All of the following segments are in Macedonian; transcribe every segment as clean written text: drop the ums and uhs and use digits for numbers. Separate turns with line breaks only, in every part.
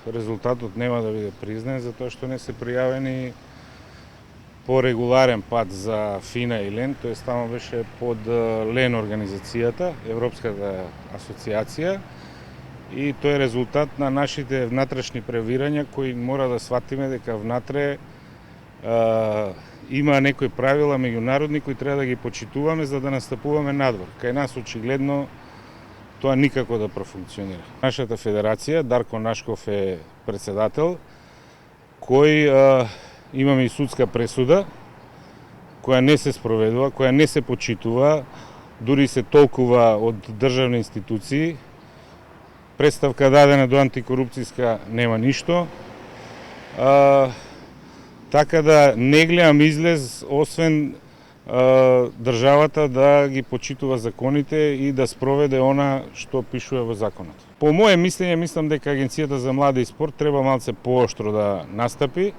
резултатот нема да биде признаен затоа што не се пријавени по регуларен пат за ФИНА и ЛЕН, тоест тамо беше под ЛЕН организацијата, Европската асоциација, и тоа е резултат на нашите внатрешни превирања кои мора да сватиме дека внатре има некои правила меѓународни кои треба да ги почитуваме за да настапуваме надвор. Кај нас очигледно тоа никако да профункционира. Нашата федерација, Дарко Нашков е председател, кој имаме и судска пресуда, која не се спроведува, која не се почитува, дури се толкува од државни институции. Представка дадена до антикорупцијска нема ништо. Така да не гледам излез, освен државата да ги почитува законите и да спроведе она што пишува во законот. По моje мислење, мислам дека Агенцијата за млади и спорт треба малце пооштро да настапи.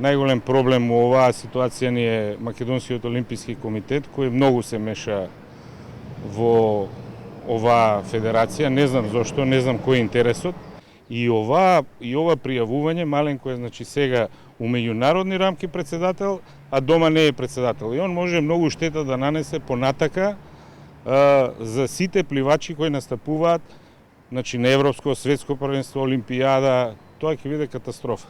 Најголем проблем во оваа ситуација ни е Македонскиот олимписки комитет, кој многу се меша во оваа федерација, не знам зошто, не знам кој е интересот. И ова пријавување, маленко е, значи сега у меѓународни рамки председател, а дома не е председател. И он може многу штета да нанесе понатака за сите пливачи кои настапуваат, значи на европско, светско првенство, олимпијада, тоа ќе биде катастрофа.